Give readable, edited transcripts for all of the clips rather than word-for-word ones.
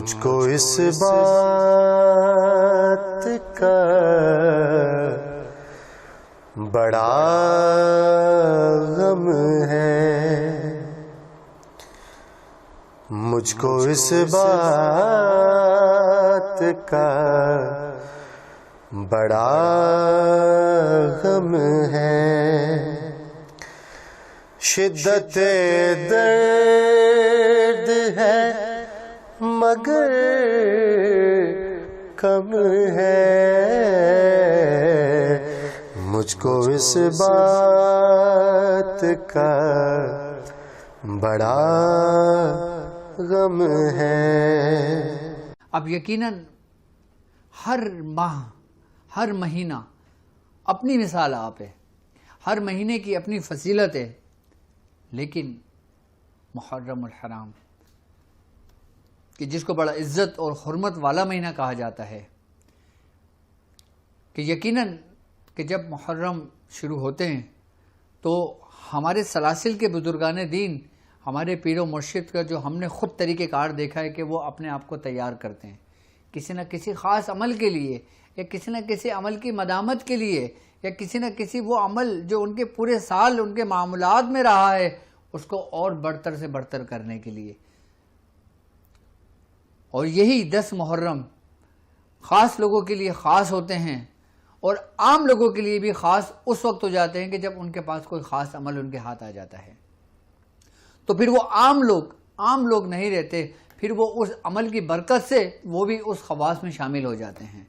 مجھ کو اس بات کا بڑا غم ہے، مجھ کو اس بات کا بڑا غم ہے، شدت درد ہے مگر کم ہے، مجھ کو اس بات کا بڑا غم ہے۔ اب یقیناً ہر ماہ ہر مہینہ اپنی مثال آپ ہے، ہر مہینے کی اپنی فضیلت ہے، لیکن محرم الحرام کہ جس کو بڑا عزت اور حرمت والا مہینہ کہا جاتا ہے، کہ یقیناً کہ جب محرم شروع ہوتے ہیں تو ہمارے سلاسل کے بزرگان دین، ہمارے پیر و مرشد کا جو ہم نے خود طریقہ کار دیکھا ہے کہ وہ اپنے آپ کو تیار کرتے ہیں کسی نہ کسی خاص عمل کے لیے، یا کسی نہ کسی عمل کی مدامت کے لیے، یا کسی نہ کسی وہ عمل جو ان کے پورے سال ان کے معاملات میں رہا ہے اس کو اور بڑھتر سے بڑھتر کرنے کے لیے۔ اور یہی 10 محرم خاص لوگوں کے لیے خاص ہوتے ہیں، اور عام لوگوں کے لیے بھی خاص اس وقت ہو جاتے ہیں کہ جب ان کے پاس کوئی خاص عمل ان کے ہاتھ آ جاتا ہے، تو پھر وہ عام لوگ نہیں رہتے، پھر وہ اس عمل کی برکت سے وہ بھی اس خواص میں شامل ہو جاتے ہیں۔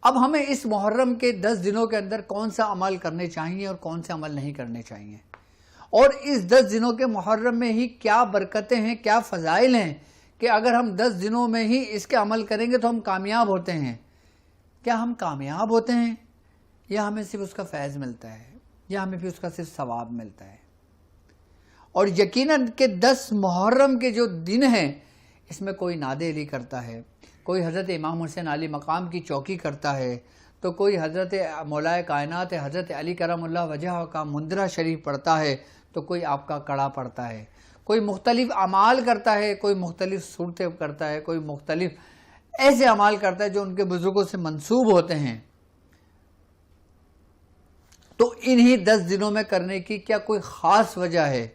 اب ہمیں اس محرم کے 10 دنوں کے اندر کون سا عمل کرنے چاہیے اور کون سے عمل نہیں کرنے چاہیے، اور اس 10 دنوں کے محرم میں ہی کیا برکتیں ہیں، کیا فضائل ہیں کہ اگر ہم 10 دنوں میں ہی اس کے عمل کریں گے تو ہم کامیاب ہوتے ہیں۔ کیا ہم کامیاب ہوتے ہیں، یا ہمیں صرف اس کا فیض ملتا ہے، یا ہمیں پھر اس کا صرف ثواب ملتا ہے؟ اور یقیناً کہ 10 محرم کے جو دن ہیں اس میں کوئی ناد علی کرتا ہے، کوئی حضرت امام حسین علی مقام کی چوکی کرتا ہے، تو کوئی حضرت مولائے کائنات حضرت علی کرم اللہ وجہ کا مندرہ شریف پڑھتا ہے، تو کوئی آپ کا کڑا پڑھتا ہے، کوئی مختلف اعمال کرتا ہے، کوئی مختلف صورتیں کرتا ہے، کوئی مختلف ایسے اعمال کرتا ہے جو ان کے بزرگوں سے منسوب ہوتے ہیں۔ تو انہی 10 دنوں میں کرنے کی کیا کوئی خاص وجہ ہے؟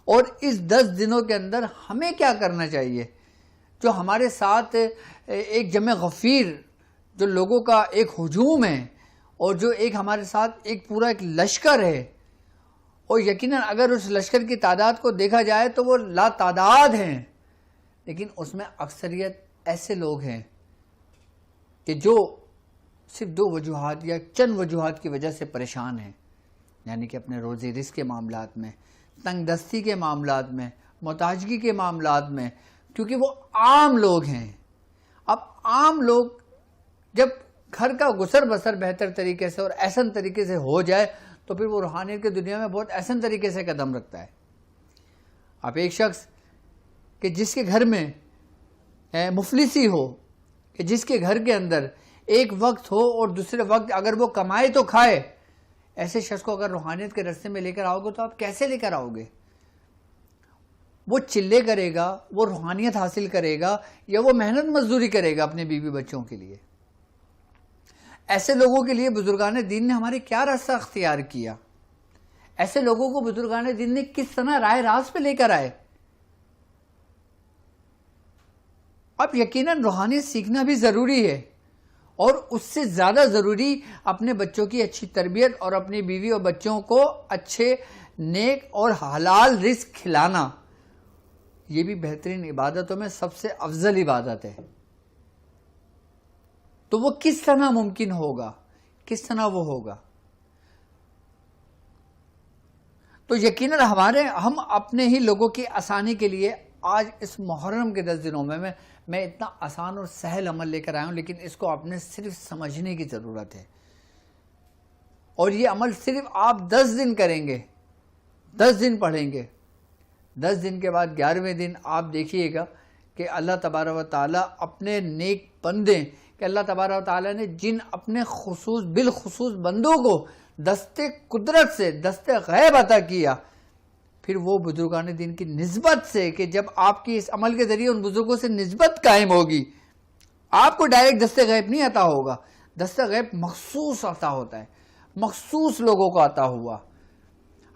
اور اس 10 دنوں کے اندر ہمیں کیا کرنا چاہیے؟ جو ہمارے ساتھ ایک جمع غفیر جو لوگوں کا ایک ہجوم ہے، اور جو ایک ہمارے ساتھ ایک پورا ایک لشکر ہے، اور یقیناً اگر اس لشکر کی تعداد کو دیکھا جائے تو وہ لا تعداد ہیں، لیکن اس میں اکثریت ایسے لوگ ہیں کہ جو صرف 2 وجوہات یا چند وجوہات کی وجہ سے پریشان ہیں، یعنی کہ اپنے روزی رزق کے معاملات میں، تنگ دستی کے معاملات میں، محتاجگی کے معاملات میں، کیونکہ وہ عام لوگ ہیں۔ اب عام لوگ جب گھر کا گزر بسر بہتر طریقے سے اور احسن طریقے سے ہو جائے تو پھر وہ روحانیت کی دنیا میں بہت احسن طریقے سے قدم رکھتا ہے۔ اب ایک شخص کہ جس کے گھر میں مفلسی ہو، کہ جس کے گھر کے اندر ایک وقت ہو اور دوسرے وقت اگر وہ کمائے تو کھائے، ایسے شخص کو اگر روحانیت کے راستے میں لے کر آؤ گے تو آپ کیسے لے کر آؤ گے؟ وہ چلے کرے گا، وہ روحانیت حاصل کرے گا، یا وہ محنت مزدوری کرے گا اپنے بیوی بچوں کے لیے؟ ایسے لوگوں کے لیے بزرگان دین نے ہمارے کیا راستہ اختیار کیا؟ ایسے لوگوں کو بزرگان دین نے کس طرح راہ راست پہ لے کر آئے؟ اب یقیناً روحانیت سیکھنا بھی ضروری ہے، اور اس سے زیادہ ضروری اپنے بچوں کی اچھی تربیت اور اپنی بیوی اور بچوں کو اچھے نیک اور حلال رزق کھلانا، یہ بھی بہترین عبادتوں میں سب سے افضل عبادت ہے۔ تو وہ کس طرح ممکن ہوگا، کس طرح وہ ہوگا؟ تو یقیناً ہم اپنے ہی لوگوں کی آسانی کے لیے آج اس محرم کے 10 دنوں میں اتنا آسان اور سہل عمل لے کر آیا ہوں، لیکن اس کو آپ نے صرف سمجھنے کی ضرورت ہے، اور یہ عمل صرف آپ 10 دن کریں گے، 10 دن پڑھیں گے، 10 دن کے بعد 11ویں دن آپ دیکھیے گا کہ اللہ تبارک و تعالیٰ اپنے نیک بندے، کہ اللہ تبارک و تعالیٰ نے جن اپنے بالخصوص بندوں کو دست قدرت سے، دست غیب عطا کیا، پھر وہ بزرگان دین کی نسبت سے کہ جب آپ کی اس عمل کے ذریعے ان بزرگوں سے نسبت قائم ہوگی، آپ کو ڈائریکٹ دست غیب نہیں عطا ہوگا، دست غیب مخصوص عطا ہوتا ہے، مخصوص لوگوں کو عطا ہوا۔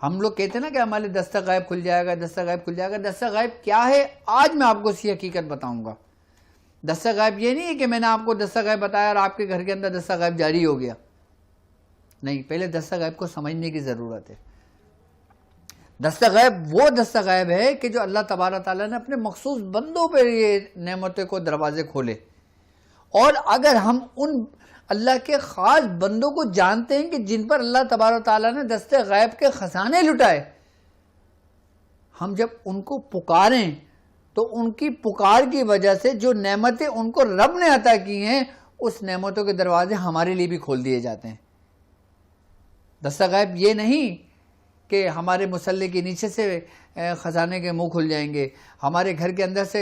ہم لوگ کہتے ہیں نا کہ ہمارے دست غیب کھل جائے گا، دست غیب کھل جائے گا۔ دست غیب کیا ہے آج میں آپ کو اسی حقیقت بتاؤں گا۔ دست غیب یہ نہیں ہے کہ میں نے آپ کو دست غیب بتایا اور آپ کے گھر کے اندر دست غیب جاری ہو گیا، نہیں، پہلے دست غیب کو سمجھنے کی ضرورت ہے۔ دست غیب وہ دست غیب ہے کہ جو اللہ تبارک تعالیٰ نے اپنے مخصوص بندوں پہ یہ نعمتوں کو دروازے کھولے، اور اگر ہم ان اللہ کے خاص بندوں کو جانتے ہیں کہ جن پر اللہ تبارک تعالیٰ نے دست غیب کے خزانے لٹائے، ہم جب ان کو پکاریں تو ان کی پکار کی وجہ سے جو نعمتیں ان کو رب نے عطا کی ہیں، اس نعمتوں کے دروازے ہمارے لیے بھی کھول دیے جاتے ہیں۔ دست غیب یہ نہیں کہ ہمارے مصلی کے نیچے سے خزانے کے منہ کھل جائیں گے، ہمارے گھر کے اندر سے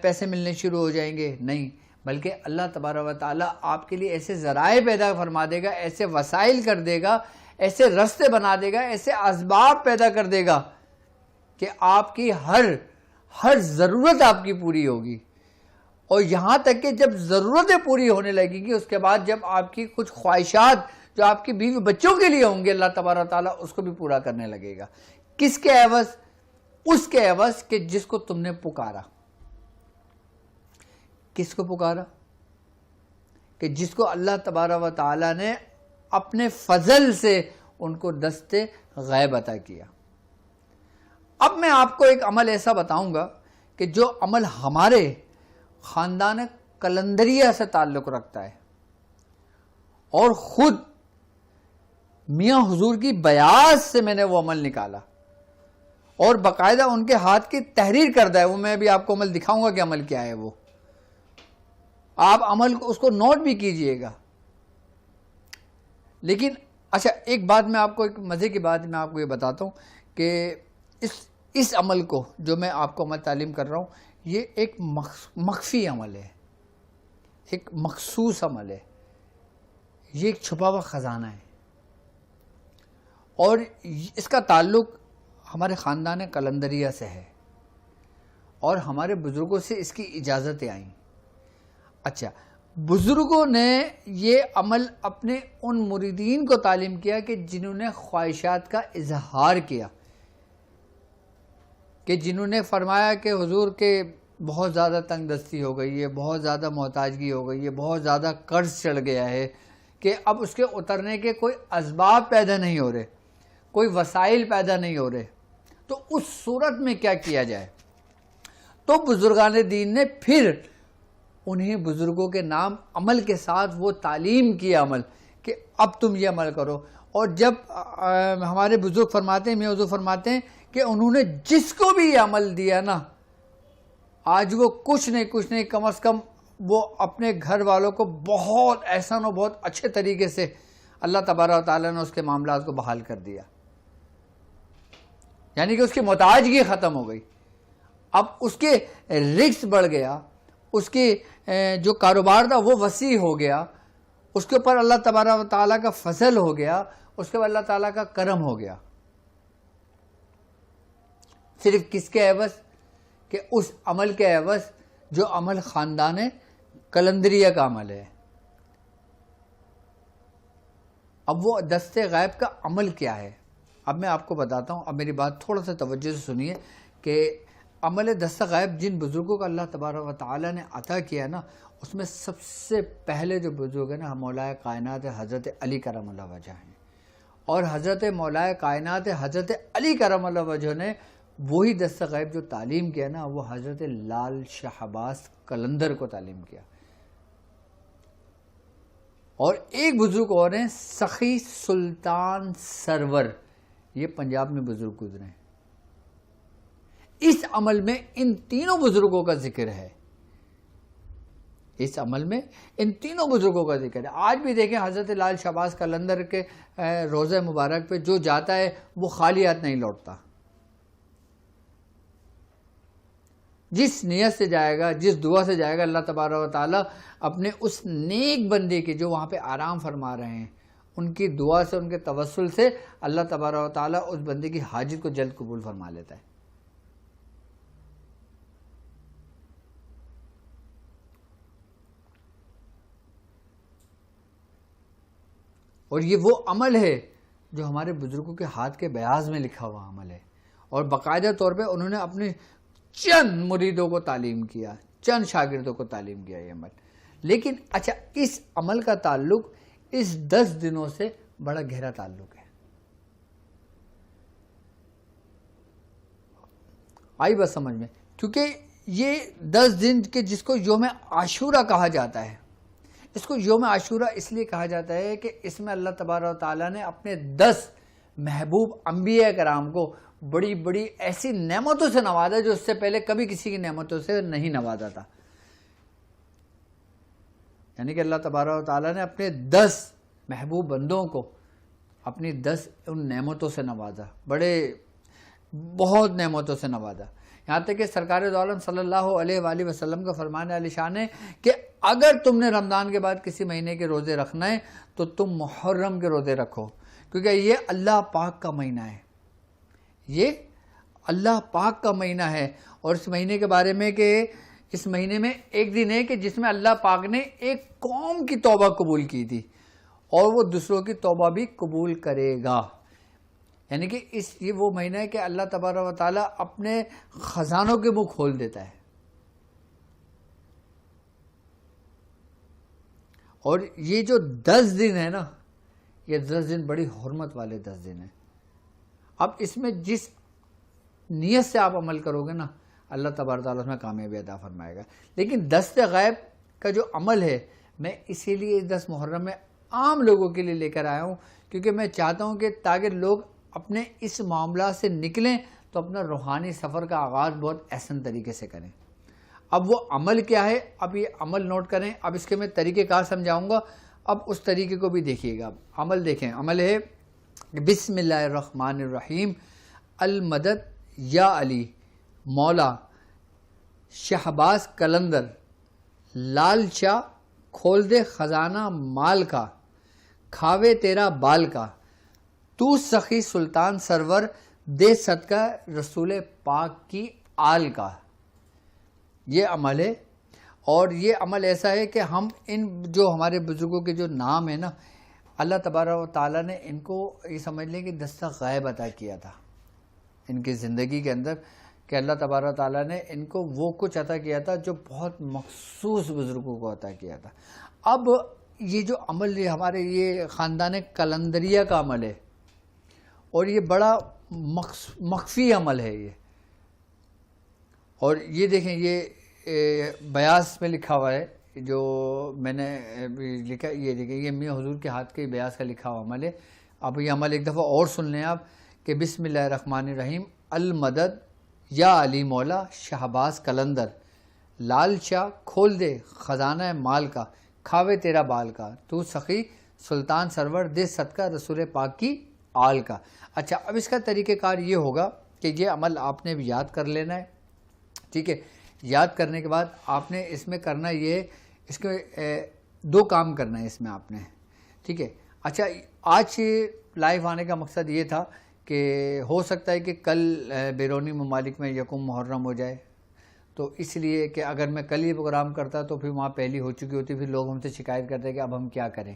پیسے ملنے شروع ہو جائیں گے، نہیں، بلکہ اللہ تبارک و تعالیٰ آپ کے لیے ایسے ذرائع پیدا فرما دے گا، ایسے وسائل کر دے گا، ایسے رستے بنا دے گا، ایسے اسباب پیدا کر دے گا کہ آپ کی ہر ضرورت آپ کی پوری ہوگی۔ اور یہاں تک کہ جب ضرورتیں پوری ہونے لگیں گی، اس کے بعد جب آپ کی کچھ خواہشات جو آپ کی بیوی بچوں کے لیے ہوں گے، اللہ تبارک تعالیٰ اس کو بھی پورا کرنے لگے گا۔ کس کے عوض؟ اس کے عوض کہ جس کو تم نے پکارا۔ کس کو پکارا؟ کہ جس کو اللہ تبارک و تعالیٰ نے اپنے فضل سے ان کو دست غیب عطا کیا۔ اب میں آپ کو ایک عمل ایسا بتاؤں گا کہ جو عمل ہمارے خاندان قلندریہ سے تعلق رکھتا ہے، اور خود میاں حضور کی بیعت سے میں نے وہ عمل نکالا اور باقاعدہ ان کے ہاتھ کی تحریر کردہ ہے۔ وہ میں بھی آپ کو عمل دکھاؤں گا کہ عمل کیا ہے، وہ آپ عمل اس کو نوٹ بھی کیجئے گا۔ لیکن اچھا، ایک بات میں آپ کو، ایک مزے کی بات میں آپ کو یہ بتاتا ہوں کہ اس عمل کو جو میں آپ کو عمل تعلیم کر رہا ہوں، یہ ایک مخفی عمل ہے، ایک مخصوص عمل ہے، یہ ایک چھپا ہوا خزانہ ہے، اور اس کا تعلق ہمارے خاندان قلندریہ سے ہے، اور ہمارے بزرگوں سے اس کی اجازتیں آئیں۔ اچھا، بزرگوں نے یہ عمل اپنے ان مریدین کو تعلیم کیا کہ جنہوں نے خواہشات کا اظہار کیا، کہ جنہوں نے فرمایا کہ حضور کے بہت زیادہ تنگ دستی ہو گئی ہے، بہت زیادہ محتاجگی ہو گئی ہے، بہت زیادہ قرض چڑھ گیا ہے کہ اب اس کے اترنے کے کوئی اسباب پیدا نہیں ہو رہے، کوئی وسائل پیدا نہیں ہو رہے، تو اس صورت میں کیا کیا جائے؟ تو بزرگان دین نے پھر انہیں بزرگوں کے نام عمل کے ساتھ وہ تعلیم کیا عمل کہ اب تم یہ عمل کرو۔ اور جب ہمارے بزرگ فرماتے ہیں، میاں حضور فرماتے ہیں کہ انہوں نے جس کو بھی یہ عمل دیا نا، آج وہ کچھ نہیں کم از کم وہ اپنے گھر والوں کو بہت احسان و بہت اچھے طریقے سے اللہ تبارک و تعالیٰ نے اس کے معاملات کو بحال کر دیا، یعنی کہ اس کی محتاجگی ختم ہو گئی، اب اس کے رزق بڑھ گیا، اس کے جو کاروبار تھا وہ وسیع ہو گیا، اس کے اوپر اللہ تبارک و تعالیٰ کا فضل ہو گیا، اس کے بعد اللہ تعالیٰ کا کرم ہو گیا۔ صرف کس کے عوض؟ کہ اس عمل کے عوض جو عمل خاندان قلندریہ کا عمل ہے۔ اب وہ دست غیب کا عمل کیا ہے؟ اب میں آپ کو بتاتا ہوں، اب میری بات تھوڑا سا توجہ سے سنیے کہ عمل دست غیب جن بزرگوں کا اللہ تبارک و تعالیٰ نے عطا کیا نا، اس میں سب سے پہلے جو بزرگ ہیں نا، مولا کائنات حضرت علی کرم اللہ وجہ ہیں، اور حضرت مولا کائنات حضرت علی کرم اللہ وجہ نے وہی دست غیب جو تعلیم کیا نا، وہ حضرت لال شاہ عباس قلندر کو تعلیم کیا۔ اور ایک بزرگ اور ہیں سخی سلطان سرور، یہ پنجاب میں بزرگ گزرے ہیں۔ اس عمل میں ان تینوں بزرگوں کا ذکر ہے، اس عمل میں ان تینوں بزرگوں کا ذکر ہے۔ آج بھی دیکھیں حضرت لال شاہ عباس قلندر کے روضہ مبارک پہ جو جاتا ہے وہ خالی ہاتھ نہیں لوٹتا، جس نیت سے جائے گا، جس دعا سے جائے گا، اللہ تبارک و تعالیٰ اپنے اس نیک بندے کے جو وہاں پہ آرام فرما رہے ہیں ان کی دعا سے، ان کے توسل سے اللہ تبارک و تعالیٰ اس بندے کی حاجت کو جلد قبول فرما لیتا ہے۔ اور یہ وہ عمل ہے جو ہمارے بزرگوں کے ہاتھ کے بیاض میں لکھا ہوا عمل ہے، اور باقاعدہ طور پہ انہوں نے اپنے چند مریدوں کو تعلیم کیا، چند شاگردوں کو تعلیم کیا یہ عمل۔ لیکن اچھا، اس عمل کا تعلق اس 10 دنوں سے بڑا گہرا تعلق ہے۔ آئی بات سمجھ میں؟ کیونکہ یہ 10 دن کے جس کو یوم عاشورہ کہا جاتا ہے، اس کو یوم عاشورہ اس لیے کہا جاتا ہے کہ اس میں اللہ تبارک و تعالیٰ نے اپنے 10 محبوب انبیاء کرام کو بڑی بڑی ایسی نعمتوں سے نوازا جو اس سے پہلے کبھی کسی کی نعمتوں سے نہیں نوازا تھا۔ یعنی کہ اللہ تبارک و تعالیٰ نے اپنے 10 محبوب بندوں کو اپنی 10 ان نعمتوں سے نوازا، بہت نعمتوں سے نوازا۔ یہاں تک کہ سرکار دو عالم صلی اللہ علیہ وآلہ وسلم کا فرمان علی شان ہے کہ اگر تم نے رمضان کے بعد کسی مہینے کے روزے رکھنا ہے تو تم محرم کے روزے رکھو، کیونکہ یہ اللہ پاک کا مہینہ ہے، یہ اللہ پاک کا مہینہ ہے۔ اور اس مہینے کے بارے میں کہ اس مہینے میں ایک دن ہے کہ جس میں اللہ پاک نے ایک قوم کی توبہ قبول کی تھی، اور وہ دوسروں کی توبہ بھی قبول کرے گا۔ یعنی کہ یہ وہ مہینہ ہے کہ اللہ تبارک و تعالیٰ اپنے خزانوں کے منہ کھول دیتا ہے۔ اور یہ جو 10 دن ہے نا، یہ 10 دن بڑی حرمت والے 10 دن ہیں۔ اب اس میں جس نیت سے آپ عمل کرو گے نا، اللہ تبارک و تعالیٰ اس میں کامیابی عطا فرمائے گا۔ لیکن دست غیب کا جو عمل ہے، میں اسی لیے اس 10 محرم میں عام لوگوں کے لیے لے کر آیا ہوں، کیونکہ میں چاہتا ہوں کہ تاکہ لوگ اپنے اس معاملات سے نکلیں تو اپنا روحانی سفر کا آغاز بہت احسن طریقے سے کریں۔ اب وہ عمل کیا ہے، اب یہ عمل نوٹ کریں۔ اب اس کے میں طریقہ کار سمجھاؤں گا، اب اس طریقے کو بھی دیکھیے گا۔ عمل دیکھیں، عمل ہے بسم اللہ الرحمن الرحیم، المدد یا علی مولا شہباز قلندر لال شاہ کھول دے خزانہ مال کا، کھاوے تیرا بال کا، تو سخی سلطان سرور دے صدقہ رسول پاک کی آل کا۔ یہ عمل ہے، اور یہ عمل ایسا ہے کہ ہم ان جو ہمارے بزرگوں کے جو نام ہیں نا، اللہ تبارک و تعالیٰ نے ان کو یہ سمجھ لیں کہ دستہ غیب عطا کیا تھا ان کی زندگی کے اندر، کہ اللہ تبارک و تعالیٰ نے ان کو وہ کچھ عطا کیا تھا جو بہت مخصوص بزرگوں کو عطا کیا تھا۔ اب یہ جو عمل یہ ہمارے یہ خاندان قلندریہ کا عمل ہے، اور یہ بڑا مخفی عمل ہے یہ۔ اور یہ دیکھیں، یہ بیاس میں لکھا ہوا ہے، جو میں نے لکھا، یہ دیکھیں، یہ میاں حضور کے ہاتھ کے بیاس کا لکھا ہوا عمل ہے۔ اب یہ عمل ایک دفعہ اور سن لیں آپ، کہ بسم اللہ الرحمن الرحیم، المدد یا علی مولا شہباز قلندر لال شاہ کھول دے خزانہ مال کا، کھاوے تیرا بال کا، تو سخی سلطان سرور دے صدقہ رسول پاک کی آل کا۔ اچھا، اب اس کا طریقہ کار یہ ہوگا کہ یہ عمل آپ نے بھی یاد کر لینا ہے، ٹھیک ہے؟ یاد کرنے کے بعد آپ نے اس میں کرنا یہ ہے، اس کے 2 کام کرنا ہے اس میں آپ نے، ٹھیک ہے؟ اچھا، آج لائیو آنے کا مقصد یہ تھا کہ ہو سکتا ہے کہ کل بیرونی ممالک میں یکم محرم ہو جائے، تو اس لیے کہ اگر میں کل یہ پروگرام کرتا تو پھر وہاں پہلی ہو چکی ہوتی، پھر لوگ ہم سے شکایت کرتے کہ اب ہم کیا کریں۔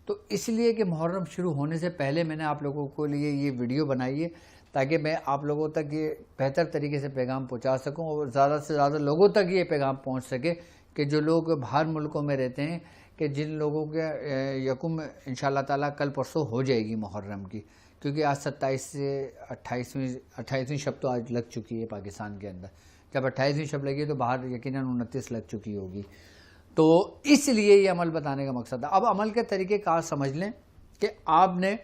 تو اس لیے کہ محرم شروع ہونے سے پہلے میں نے آپ لوگوں کو لیے یہ ویڈیو بنائی ہے، تاکہ میں آپ لوگوں تک یہ بہتر طریقے سے پیغام پہنچا سکوں، اور زیادہ سے زیادہ لوگوں تک یہ پیغام پہنچ سکے کہ جو لوگ باہر ملکوں میں رہتے ہیں، کہ جن لوگوں کے یکم انشاءاللہ تعالیٰ کل پرسوں ہو جائے گی محرم کی، کیونکہ آج 27 سے 28ویں شب تو آج لگ چکی ہے پاکستان کے اندر، جب 28ویں شب لگی تو باہر یقیناً 29 لگ چکی ہوگی۔ تو اس لیے یہ عمل بتانے کا مقصد ہے۔ اب عمل کے طریقے کار سمجھ لیں کہ آپ نے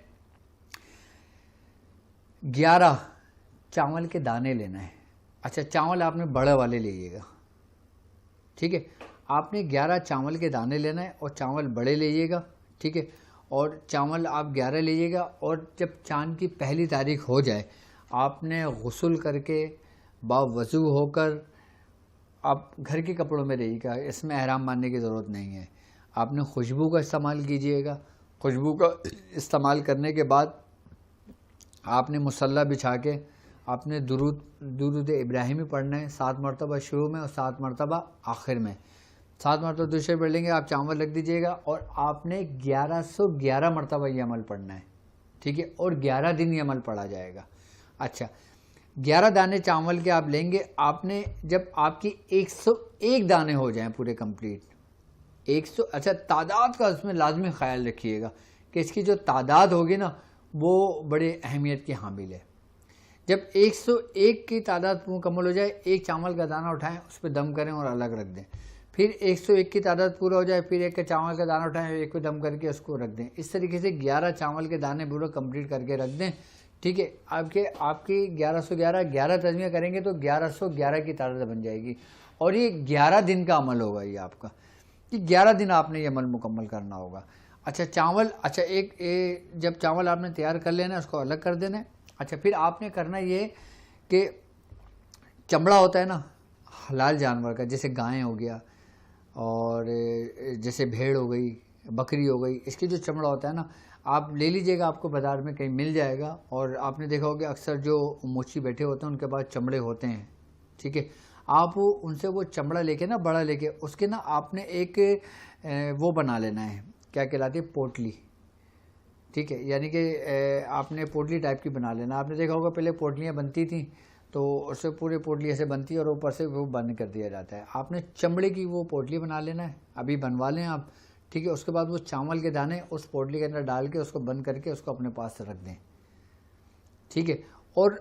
11 چاول کے دانے لینا ہے۔ اچھا، چاول آپ نے بڑے والے لیجیے گا، ٹھیک ہے؟ آپ نے 11 چاول کے دانے لینا ہے، اور چاول بڑے لیجیے گا، ٹھیک ہے؟ اور چاول آپ 11 لیجیے گا، اور جب چاند کی پہلی تاریخ ہو جائے آپ نے غسل کر کے باوضو ہو کر آپ گھر کے کپڑوں میں رہیے گا، اس میں احرام باندھنے کی ضرورت نہیں ہے۔ آپ نے خوشبو کا استعمال کیجیے گا، خوشبو کا استعمال کرنے کے بعد آپ نے مصلی بچھا کے آپ نے درود ابراہیمی پڑھنا ہے 7 مرتبہ شروع میں اور 7 مرتبہ آخر میں. 7 مرتبہ درود شریف پڑھ لیں گے, آپ چاول رکھ دیجئے گا اور آپ نے 1111 مرتبہ یہ عمل پڑھنا ہے, ٹھیک ہے, اور 11 دن یہ عمل پڑھا جائے گا. اچھا 11 دانے چاول کے آپ لیں گے, آپ نے جب آپ کی 101 دانے ہو جائیں پورے کمپلیٹ 100, اچھا تعداد کا اس میں لازمی خیال رکھیے گا کہ اس کی جو تعداد ہوگی نا وہ بڑے اہمیت کی حامل ہے. جب 101 کی تعداد مکمل ہو جائے, ایک چاول کا دانہ اٹھائیں, اس پہ دم کریں اور الگ رکھ دیں. پھر 101 کی تعداد پورا ہو جائے, پھر ایک چاول کا دانہ اٹھائیں, ایک پہ دم کر کے اس کو رکھ دیں. اس طریقے سے 11 چاول کے دانے پورا کمپلیٹ کر کے رکھ دیں, ٹھیک ہے. آپ کی 1111 تجزیہ کریں گے تو 1111 کی تعداد بن جائے گی, اور یہ 11 دن کا عمل ہوگا. یہ آپ کا کہ 11 دن آپ نے یہ عمل مکمل کرنا ہوگا. اچھا چاول, اچھا جب چاول آپ نے تیار کر لینا ہے اس کو الگ کر دینا ہے. اچھا پھر آپ نے کرنا یہ کہ چمڑا ہوتا ہے نا حلال جانور کا, جیسے گائیں ہو گیا اور جیسے بھیڑ ہو گئی, بکری ہو گئی, اس کی جو چمڑا ہوتا ہے نا آپ لے لیجئے گا, آپ کو بازار میں کہیں مل جائے گا. اور آپ نے دیکھا ہوگا اکثر جو موچی بیٹھے ہوتے ہیں ان کے پاس چمڑے ہوتے ہیں, ٹھیک ہے. آپ ان سے وہ چمڑا لے کے نا, بڑا لے کے, اس کے نا آپ نے ایک وہ بنا لینا ہے, کیا کہلاتی ہے, پوٹلی, ٹھیک ہے. یعنی کہ آپ نے پوٹلی ٹائپ کی بنا لینا. آپ نے دیکھا ہوگا پہلے پوٹلیاں بنتی تھیں تو اس سے پورے پوٹلی ایسے بنتی ہے اور اوپر سے وہ بند کر دیا جاتا ہے. آپ نے چمڑے کی وہ پوٹلی بنا لینا ہے, ابھی بنوا لیں آپ, ٹھیک ہے. اس کے بعد وہ چاول کے دانے اس پوٹلی کے اندر ڈال کے اس کو بند کر کے اس کو اپنے پاس سے رکھ دیں, ٹھیک ہے. اور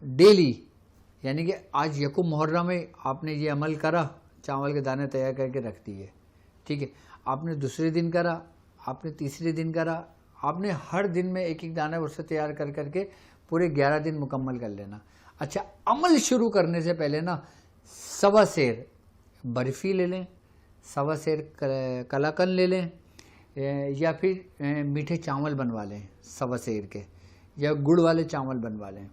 ڈیلی یعنی کہ آج یکم محرم میں آپ نے یہ عمل کرا, چاول کے دانے تیار کر کے رکھ دیے, ٹھیک ہے. آپ نے دوسرے دن کرا, آپ نے تیسرے دن کرا, آپ نے ہر دن میں ایک ایک دانہ اس سے تیار کر کر کے پورے 11 دن مکمل کر لینا. اچھا عمل شروع کرنے سے پہلے نا 1.25 سیر برفی لے لیں, 1.25 سیر کلاکن لے لیں, یا پھر میٹھے چاول بنوا لیں 1.25 سیر کے, یا گڑ والے چاول بنوا لیں,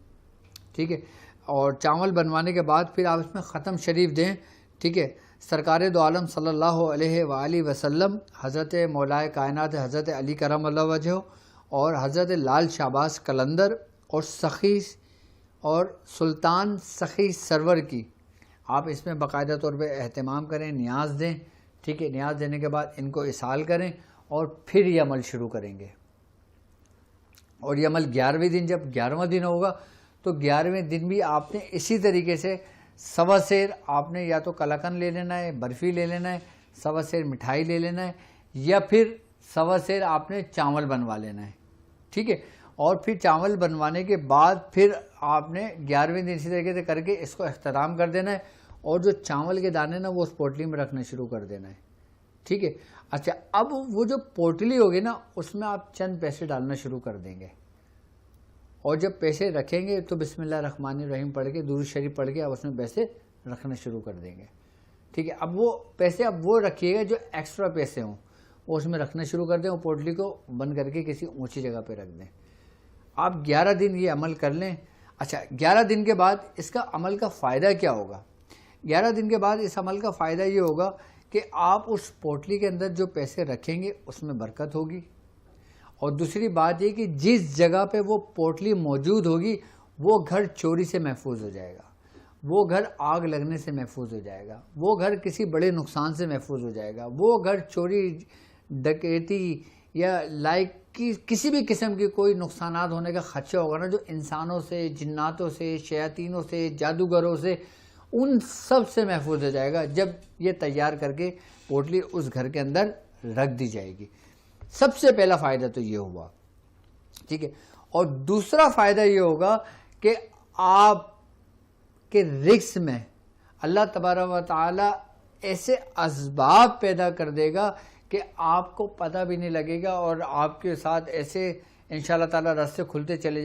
ٹھیک ہے. اور چاول بنوانے کے بعد پھر آپ اس میں ختم شریف دیں, ٹھیک ہے. سرکار دو عالم صلی اللہ علیہ وآلہ وسلم, حضرت مولائے کائنات حضرت علی کرم اللہ وجہہ اور حضرت لال شہباز قلندر اور سخی اور سلطان سخی سرور کی آپ اس میں باقاعدہ طور پہ اہتمام کریں, نیاز دیں, ٹھیک ہے. نیاز دینے کے بعد ان کو اصال کریں اور پھر یہ عمل شروع کریں گے. اور یہ عمل 11ویں دن, جب 11واں دن ہوگا تو 11ویں دن بھی آپ نے اسی طریقے سے 1.25 سیر آپ نے یا تو کلاکن لے لینا ہے, برفی لے لینا ہے, 1.25 سیر مٹھائی لے لینا ہے, یا پھر 1.25 سیر آپ نے چاول بنوا لینا ہے, ٹھیک ہے. اور پھر چاول بنوانے کے بعد پھر آپ نے 11ویں دن اسی طریقے سے کر کے اس کو اختتام کر دینا ہے, اور جو چاول کے دانے نا وہ اس پوٹلی میں رکھنا شروع کر دینا ہے, ٹھیک ہے. اچھا اب وہ جو پوٹلی ہوگی نا اس میں آپ چند پیسے ڈالنا شروع کر دیں گے, اور جب پیسے رکھیں گے تو بسم اللہ الرحمن الرحیم پڑھ کے درود شریف پڑھ کے آپ اس میں پیسے رکھنا شروع کر دیں گے, ٹھیک ہے. اب وہ پیسے اب وہ رکھیے گا جو ایکسٹرا پیسے ہوں وہ اس میں رکھنا شروع کر دیں, اور پوٹلی کو بند کر کے کسی اونچی جگہ پہ رکھ دیں. آپ 11 دن یہ عمل کر لیں. اچھا 11 دن کے بعد اس کا عمل کا فائدہ کیا ہوگا؟ 11 دن کے بعد اس عمل کا فائدہ یہ ہوگا کہ آپ اس پوٹلی کے اندر جو پیسے رکھیں گے اس میں برکت ہوگی, اور دوسری بات یہ کہ جس جگہ پہ وہ پوٹلی موجود ہوگی وہ گھر چوری سے محفوظ ہو جائے گا, وہ گھر آگ لگنے سے محفوظ ہو جائے گا, وہ گھر کسی بڑے نقصان سے محفوظ ہو جائے گا, وہ گھر چوری ڈکیتی یا کسی بھی قسم کی کوئی نقصانات ہونے کا خدشہ ہوگا نا, جو انسانوں سے, جناتوں سے, شیاطینوں سے, جادوگروں سے, ان سب سے محفوظ ہو جائے گا جب یہ تیار کر کے پوٹلی اس گھر کے اندر رکھ دی جائے گی. سب سے پہلا فائدہ تو یہ ہوا, ٹھیک ہے. اور دوسرا فائدہ یہ ہوگا کہ آپ کے رزق میں اللہ تبارک و تعالی ایسے اسباب پیدا کر دے گا کہ آپ کو پتہ بھی نہیں لگے گا, اور آپ کے ساتھ ایسے انشاءاللہ تعالی راستے کھلتے چلے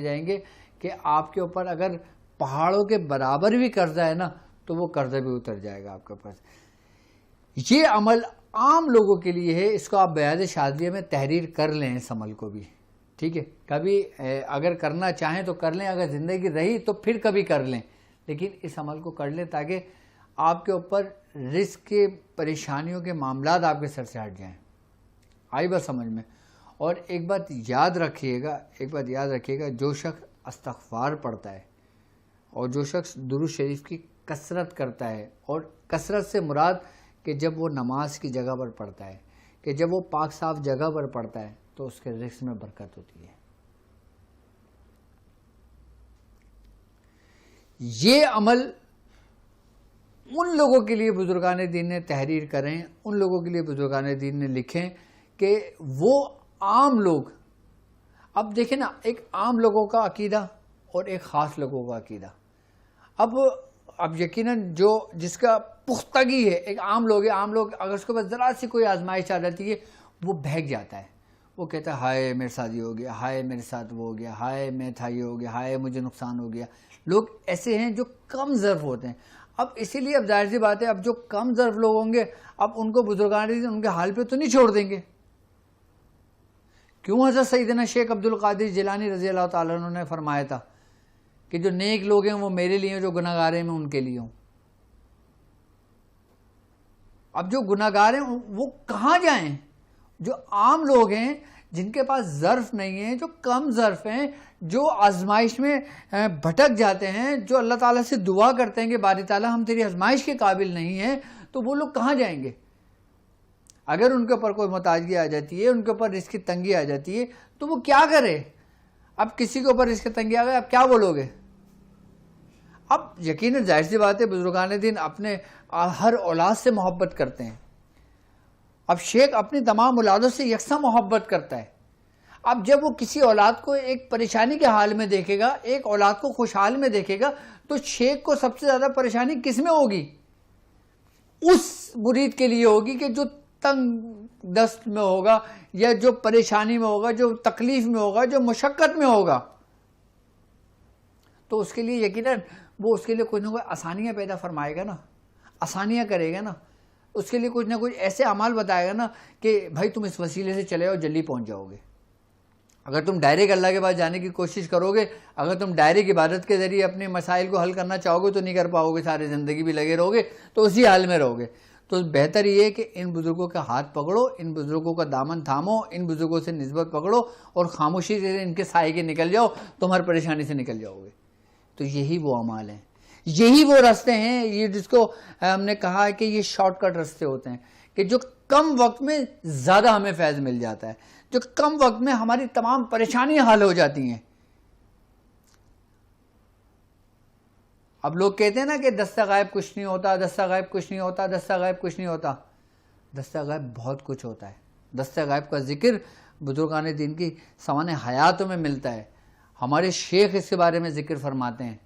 جائیں گے کہ آپ کے اوپر اگر پہاڑوں کے برابر بھی قرضہ ہے نا تو وہ قرضہ بھی اتر جائے گا آپ کے پاس. یہ عمل عام لوگوں کے لیے ہے, اس کو آپ بیعت شاذلیہ میں تحریر کر لیں اس عمل کو بھی, ٹھیک ہے. کبھی اگر کرنا چاہیں تو کر لیں, اگر زندگی رہی تو پھر کبھی کر لیں, لیکن اس عمل کو کر لیں تاکہ آپ کے اوپر رزق کے پریشانیوں کے معاملات آپ کے سر سے ہٹ جائیں. آئی بات سمجھ میں. اور ایک بات یاد رکھیے گا, جو شخص استغفار پڑھتا ہے اور جو شخص درود شریف کی کثرت کرتا ہے, اور کثرت سے مراد کہ جب وہ نماز کی جگہ پر پڑھتا ہے, کہ جب وہ پاک صاف جگہ پر پڑھتا ہے تو اس کے رزق میں برکت ہوتی ہے. یہ عمل ان لوگوں کے لیے بزرگان دین نے تحریر کریں, ان لوگوں کے لیے بزرگان دین نے لکھیں کہ وہ عام لوگ, اب دیکھیں نا, ایک عام لوگوں کا عقیدہ اور ایک خاص لوگوں کا عقیدہ. اب یقیناً جس کا پختگی ہے, ایک عام لوگ اگر اس کے پاس ذرا سی کوئی آزمائش آ جاتی ہے وہ بہک جاتا ہے, وہ کہتا ہے ہائے میرے ساتھ یہ ہو گیا, ہائے میرے ساتھ وہ ہو گیا, ہائے میں تھا یہ ہو گیا, ہائے مجھے نقصان ہو گیا. لوگ ایسے ہیں جو کم ظرف ہوتے ہیں. اب اسی لیے اب ظاہر سی بات ہے, اب جو کم ظرف لوگ ہوں گے اب ان کو بزرگان دین ان کے حال پہ تو نہیں چھوڑ دیں گے. کیوں حضرت سیدنا شیخ عبد القادر جیلانی رضی اللہ تعالیٰ عنہ نے فرمایا تھا کہ جو نیک لوگ ہیں وہ میرے لیے ہیں, جو گناہگار ہیں میں ان کے لیے ہوں. اب جو گناہگار ہیں وہ کہاں جائیں؟ جو عام لوگ ہیں جن کے پاس ظرف نہیں ہے, جو کم ظرف ہیں, جو آزمائش میں بھٹک جاتے ہیں, جو اللہ تعالیٰ سے دعا کرتے ہیں کہ باری تعالیٰ ہم تیری آزمائش کے قابل نہیں ہیں, تو وہ لوگ کہاں جائیں گے؟ اگر ان کے اوپر کوئی محتاجگی آ جاتی ہے, ان کے اوپر رزق کی تنگی آ جاتی ہے, تو وہ کیا کرے؟ اب کسی کے اوپر رزق کی تنگی آ گئی, اب کیا بولو گے؟ اب یقیناً ظاہر سی بات ہے بزرگان دین اپنے ہر اولاد سے محبت کرتے ہیں. اب شیخ اپنی تمام اولادوں سے یکساں محبت کرتا ہے. اب جب وہ کسی اولاد کو ایک پریشانی کے حال میں دیکھے گا, ایک اولاد کو خوشحال میں دیکھے گا, تو شیخ کو سب سے زیادہ پریشانی کس میں ہوگی؟ اس مرید کے لیے ہوگی کہ جو تنگ دست میں ہوگا, یا جو پریشانی میں ہوگا, جو تکلیف میں ہوگا, جو مشقت میں ہوگا. تو اس کے لیے یقیناً وہ اس کے لیے کوئی نہ کوئی آسانیاں پیدا فرمائے گا نا, آسانیاں کرے گا نا, اس کے لیے کچھ نہ کچھ ایسے اعمال بتائے گا نا کہ بھائی تم اس وسیلے سے چلے اور جلدی پہنچ جاؤ گے. اگر تم ڈائریکٹ اللہ کے پاس جانے کی کوشش کرو گے, اگر تم ڈائریکٹ عبادت کے ذریعے اپنے مسائل کو حل کرنا چاہو گے تو نہیں کر پاؤ گے, ساری زندگی بھی لگے رہو گے تو اسی حال میں رہو گے. تو بہتر یہ ہے کہ ان بزرگوں کا ہاتھ پکڑو, ان بزرگوں کا دامن تھامو, ان بزرگوں سے نسبت پکڑو اور خاموشی سے ان کے سائے کے نکل جاؤ, تم ہر پریشانی سے نکل جاؤ گے. تو یہی وہ اعمال ہیں, یہی وہ راستے ہیں, یہ جس کو ہم نے کہا ہے کہ یہ شارٹ کٹ راستے ہوتے ہیں, کہ جو کم وقت میں زیادہ ہمیں فیض مل جاتا ہے, جو کم وقت میں ہماری تمام پریشانیاں حل ہو جاتی ہیں. اب لوگ کہتے ہیں نا کہ دستہ غائب کچھ نہیں ہوتا, دستہ غائب کچھ نہیں ہوتا, دستہ غائب کچھ نہیں ہوتا. دستہ غائب بہت کچھ ہوتا ہے. دستہ غائب کا ذکر بزرگان دین کی سوانح حیاتوں میں ملتا ہے. ہمارے شیخ اس کے بارے میں ذکر فرماتے ہیں.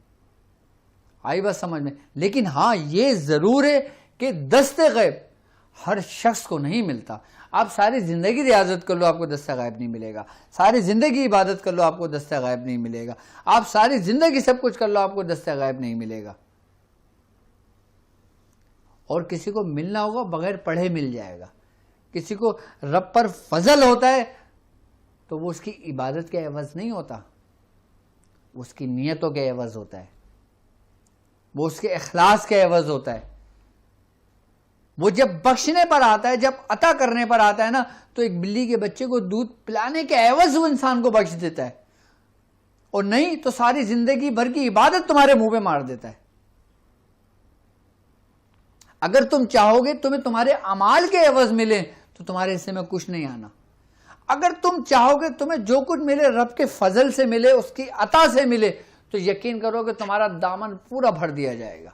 آئی بات سمجھ میں. لیکن ہاں یہ ضرور ہے کہ دستہ غائب ہر شخص کو نہیں ملتا. آپ ساری زندگی ریاضت کر لو آپ کو دستہ غائب نہیں ملے گا, ساری زندگی عبادت کر لو آپ کو دستہ غائب نہیں ملے گا, آپ ساری زندگی سب کچھ کر لو آپ کو دستہ غائب نہیں ملے گا. اور کسی کو ملنا ہوگا بغیر پڑھے مل جائے گا. کسی کو رب پر فضل ہوتا ہے تو وہ اس کی عبادت کے عوض نہیں ہوتا, اس کی نیتوں کے عوض ہوتا ہے, وہ اس کے اخلاص کے عوض ہوتا ہے. وہ جب بخشنے پر آتا ہے, جب عطا کرنے پر آتا ہے نا, تو ایک بلی کے بچے کو دودھ پلانے کے عوض وہ انسان کو بخش دیتا ہے, اور نہیں تو ساری زندگی بھر کی عبادت تمہارے منہ پہ مار دیتا ہے. اگر تم چاہو گے تمہیں تمہارے اعمال کے عوض ملے تو تمہارے حصے میں کچھ نہیں آنا. اگر تم چاہو گے تمہیں جو کچھ ملے رب کے فضل سے ملے, اس کی عطا سے ملے, تو یقین کرو کہ تمہارا دامن پورا بھر دیا جائے گا.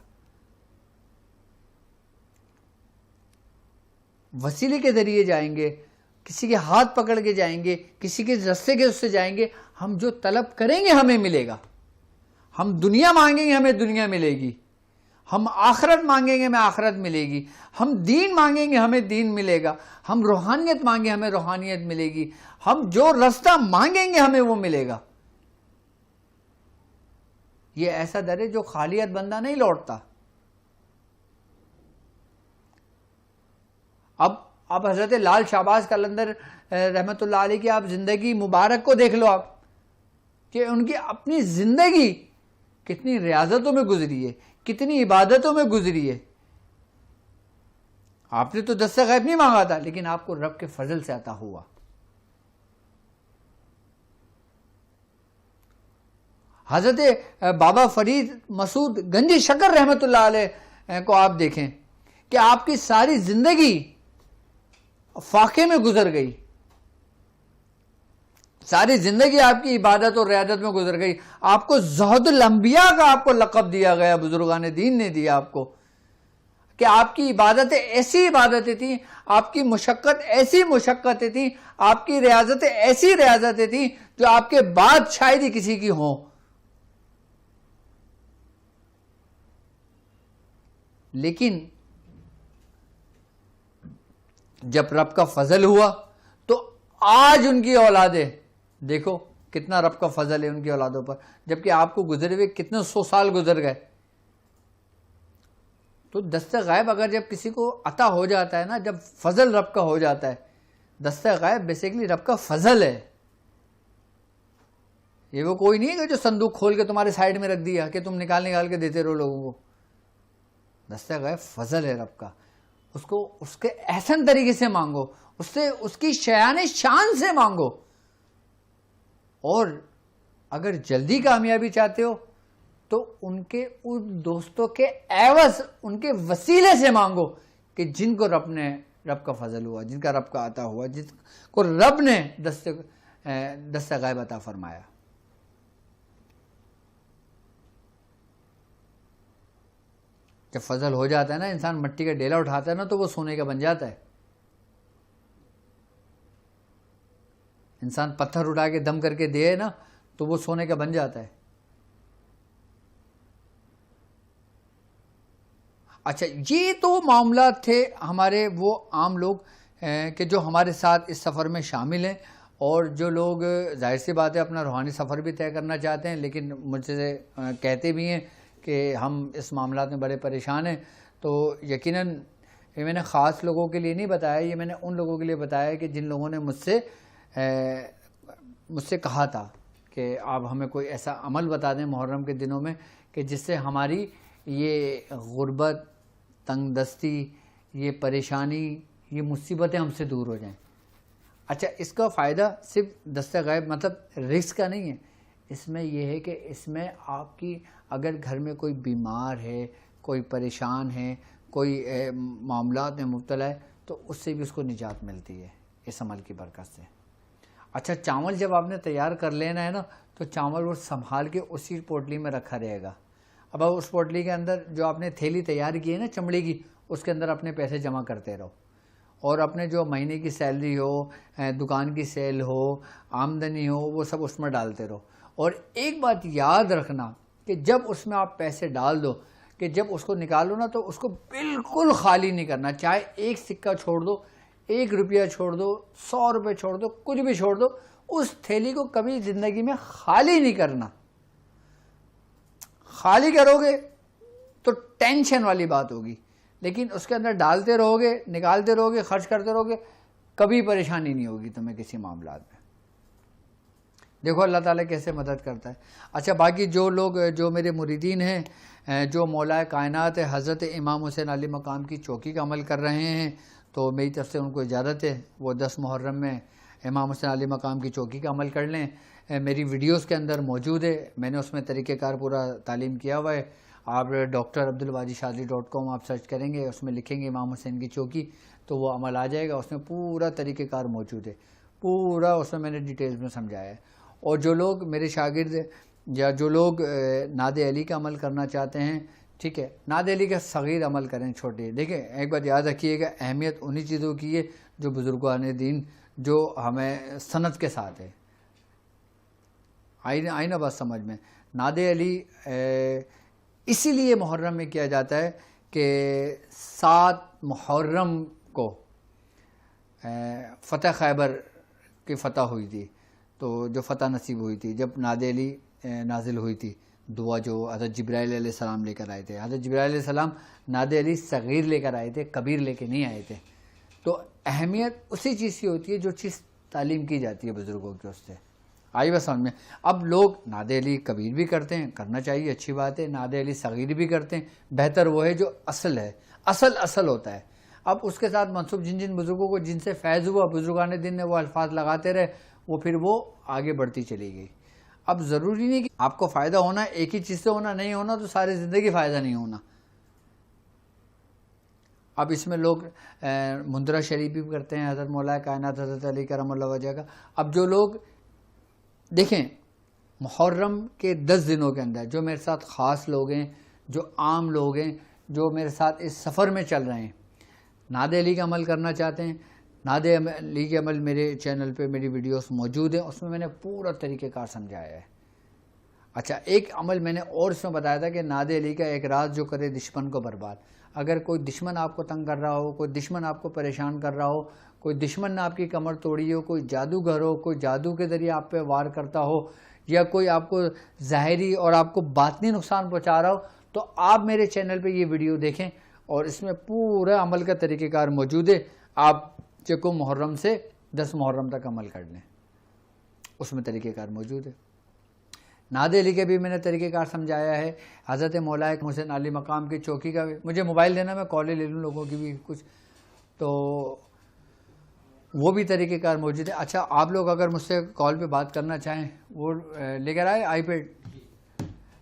وسیلے کے ذریعے جائیں گے, کسی کے ہاتھ پکڑ کے جائیں گے, کسی کے رستے کے اس سے جائیں گے, ہم جو طلب کریں گے ہمیں ملے گا. ہم دنیا مانگیں گے ہمیں دنیا ملے گی, ہم آخرت مانگیں گے ہمیں آخرت ملے گی, ہم دین مانگیں گے ہمیں دین ملے گا, ہم روحانیت مانگیں ہمیں روحانیت ملے گی, ہم جو راستہ مانگیں گے ہمیں وہ ملے گا. یہ ایسا در ہے جو خالیت بندہ نہیں لوٹتا. اب حضرت لال شہباز قلندر رحمت اللہ علیہ کی آپ زندگی مبارک کو دیکھ لو آپ, کہ ان کی اپنی زندگی کتنی ریاضتوں میں گزری ہے, کتنی عبادتوں میں گزری ہے. آپ نے تو دست غیب نہیں مانگا تھا، لیکن آپ کو رب کے فضل سے عطا ہوا. حضرت بابا فرید مسعود گنجی شکر رحمت اللہ علیہ کو آپ دیکھیں کہ آپ کی ساری زندگی فاقے میں گزر گئی، ساری زندگی آپ کی عبادت اور ریاضت میں گزر گئی. آپ کو زہد الانبیاء کا آپ کو لقب دیا گیا، بزرگان دین نے دیا آپ کو، کہ آپ کی عبادتیں ایسی عبادتیں تھیں، آپ کی مشقت ایسی مشقتیں تھیں، آپ کی ریاضتیں ایسی ریاضتیں تھیں جو آپ کے بعد شاید ہی کسی کی ہوں. لیکن جب رب کا فضل ہوا تو آج ان کی اولادیں دیکھو کتنا رب کا فضل ہے ان کی اولادوں پر، جبکہ آپ کو گزرے ہوئے کتنے 100 سال گزر گئے. تو دست غیب اگر جب کسی کو عطا ہو جاتا ہے نا، جب فضل رب کا ہو جاتا ہے، دست غیب بیسیکلی رب کا فضل ہے. یہ وہ کوئی نہیں ہے کہ جو صندوق کھول کے تمہارے سائیڈ میں رکھ دیا کہ تم نکال کے دیتے رہو لوگوں کو. دست غیب فضل ہے رب کا، اس کو اس کے احسن طریقے سے مانگو، اس سے اس کی شیان شان سے مانگو. اور اگر جلدی کامیابی چاہتے ہو تو ان دوستوں کے عوض ان کے وسیلے سے مانگو کہ جن کو رب کا فضل ہوا، جن کا رب کا عطا ہوا، جن کو رب نے دست غیب عطا فرمایا. جب فضل ہو جاتا ہے نا، انسان مٹی کا ڈیلا اٹھاتا ہے نا تو وہ سونے کا بن جاتا ہے. انسان پتھر اٹھا کے دم کر کے دے نا تو وہ سونے کا بن جاتا ہے. اچھا، یہ تو معاملات تھے ہمارے وہ عام لوگ کہ جو ہمارے ساتھ اس سفر میں شامل ہیں، اور جو لوگ ظاہر سی بات ہے اپنا روحانی سفر بھی طے کرنا چاہتے ہیں، لیکن مجھ سے کہتے بھی ہیں کہ ہم اس معاملات میں بڑے پریشان ہیں. تو یقیناً یہ میں نے خاص لوگوں کے لیے نہیں بتایا، یہ میں نے ان لوگوں کے لیے بتایا کہ جن لوگوں نے مجھ سے کہا تھا کہ آپ ہمیں کوئی ایسا عمل بتا دیں محرم کے دنوں میں کہ جس سے ہماری یہ غربت، تنگ دستی، یہ پریشانی، یہ مصیبتیں ہم سے دور ہو جائیں. اچھا، اس کا فائدہ صرف دست غیب مطلب رزق کا نہیں ہے، اس میں یہ ہے کہ اس میں آپ کی اگر گھر میں کوئی بیمار ہے، کوئی پریشان ہے، کوئی معاملات میں مبتلا ہے، تو اس سے بھی اس کو نجات ملتی ہے اس عمل کی برکت سے. اچھا، چاول جب آپ نے تیار کر لینا ہے نا تو چاول وہ سنبھال کے اسی پوٹلی میں رکھا رہے گا. اب اس پوٹلی کے اندر جو آپ نے تھیلی تیار کی ہے نا چمڑی کی، اس کے اندر اپنے پیسے جمع کرتے رہو، اور اپنے جو مہینے کی سیلری ہو، دکان کی سیل ہو، آمدنی ہو، وہ سب اس میں ڈالتے رہو. اور ایک بات یاد رکھنا کہ جب اس میں آپ پیسے ڈال دو، کہ جب اس کو نکالو نا تو اس کو بالکل خالی نہیں کرنا. چاہے ایک سکہ چھوڑ دو، 1 روپیہ چھوڑ دو، 100 روپے چھوڑ دو، کچھ بھی چھوڑ دو، اس تھیلی کو کبھی زندگی میں خالی نہیں کرنا. خالی کرو گے تو ٹینشن والی بات ہوگی، لیکن اس کے اندر ڈالتے رہو گے، نکالتے رہو گے، خرچ کرتے رہو گے، کبھی پریشانی نہیں ہوگی تمہیں کسی معاملات میں. دیکھو اللہ تعالیٰ کیسے مدد کرتا ہے. اچھا، باقی جو لوگ جو میرے مریدین ہیں، جو مولا کائنات حضرت امام حسین علی مقام کی چوکی کا عمل کر رہے ہیں، تو میری طرف سے ان کو اجازت ہے وہ 10 محرم میں امام حسین علی مقام کی چوکی کا عمل کر لیں. میری ویڈیوز کے اندر موجود ہے، میں نے اس میں طریقہ کار پورا تعلیم کیا ہوا ہے. آپ drabdulwadiشاذلی.com آپ سرچ کریں گے، اس میں لکھیں گے امام حسین کی چوکی تو وہ عمل آ جائے گا. اس میں پورا طریقہ کار موجود ہے، پورا اس میں نے ڈیٹیلز میں سمجھایا ہے. اور جو لوگ میرے شاگرد یا جو لوگ ناد علی کا عمل کرنا چاہتے ہیں، ٹھیک ہے، ناد علی کا صغیر عمل کریں، چھوٹے. دیکھیں ایک بات یاد رکھیے گا، اہمیت انہی چیزوں کی ہے جو بزرگان دین جو ہمیں سند کے ساتھ ہے. آئی نا بات سمجھ میں. ناد علی اسی لیے محرم میں کیا جاتا ہے کہ 7 محرم کو فتح خیبر کی فتح ہوئی تھی، تو جو فتح نصیب ہوئی تھی جب ناد علی نازل ہوئی تھی، دعا جو حضرت جبرائیل علیہ السلام لے کر آئے تھے. حضرت جبرائیل علیہ السلام ناد علی صغیر لے کر آئے تھے، کبیر لے کے نہیں آئے تھے. تو اہمیت اسی چیز کی ہوتی ہے جو چیز تعلیم کی جاتی ہے بزرگوں کی، اس سے. آئی بس سمجھ میں. اب لوگ ناد علی کبیر بھی کرتے ہیں، کرنا چاہیے، اچھی بات ہے. ناد علی صغیر بھی کرتے ہیں، بہتر وہ ہے جو اصل ہے، اصل ہوتا ہے. اب اس کے ساتھ منسوب جن بزرگوں کو جن سے فیض ہوا بزرگان دین نے وہ الفاظ لگاتے رہے، وہ پھر وہ آگے بڑھتی چلی گئی۔ اب ضروری نہیں کہ آپ کو فائدہ ہونا ایک ہی چیز سے ہونا، نہیں ہونا تو ساری زندگی فائدہ نہیں ہونا۔ اب اس میں لوگ مندرہ شریف بھی کرتے ہیں حضرت مولا کائنات حضرت علی کرم اللہ وجہ کا۔ اب جو لوگ دیکھیں محرم کے 10 دنوں کے اندر جو میرے ساتھ خاص لوگ ہیں، جو عام لوگ ہیں، جو میرے ساتھ اس سفر میں چل رہے ہیں، نعت علی کا عمل کرنا چاہتے ہیں، نعت علی کے عمل میرے چینل پہ میری ویڈیوز موجود ہیں، اس میں نے پورا طریقہ کار سمجھایا ہے۔ اچھا ایک عمل میں نے اور اس میں بتایا تھا کہ نعت علی کا ایک راز جو کرے دشمن کو برباد۔ اگر کوئی دشمن آپ کو تنگ کر رہا ہو، کوئی دشمن آپ کو پریشان کر رہا ہو، کوئی دشمن نے آپ کی کمر توڑی ہو، کوئی جادوگر ہو، کوئی جادو کے ذریعے آپ پہ وار کرتا ہو، یا کوئی آپ کو ظاہری اور آپ کو باطنی نقصان پہنچا رہا ہو، تو آپ میرے چینل پہ یہ ویڈیو دیکھیں اور اس میں پورا عمل کا طریقہ کار موجود ہے۔ آپ چکو محرم سے 10 محرم تک عمل کر لیں، اس میں طریقہ کار موجود ہے۔ نعت علی کے بھی میں نے طریقہ کار سمجھایا ہے، حضرت مولا حسین علی مقام کی چوکی کا بھی۔ مجھے موبائل دینا، میں کالیں لے لوں لوگوں کی بھی کچھ، تو وہ بھی طریقہ کار موجود ہے۔ اچھا آپ لوگ اگر مجھ سے کال پہ بات کرنا چاہیں، وہ لے کر آئے آئی پیڈ،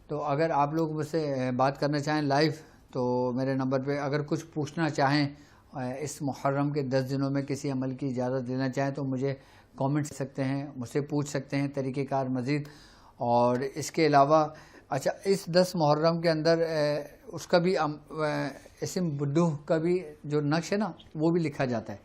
تو اگر آپ لوگ مجھ سے بات کرنا چاہیں لائیو تو میرے نمبر پہ اگر کچھ پوچھنا چاہیں، اس محرم کے 10 دنوں میں کسی عمل کی اجازت لینا چاہیں تو مجھے کامنٹ کر سکتے ہیں، مجھ سے پوچھ سکتے ہیں طریقہ کار مزید۔ اور اس کے علاوہ اچھا اس 10 محرم کے اندر اس کا بھی اسم بدو کا بھی جو نقش ہے نا وہ بھی لکھا جاتا ہے۔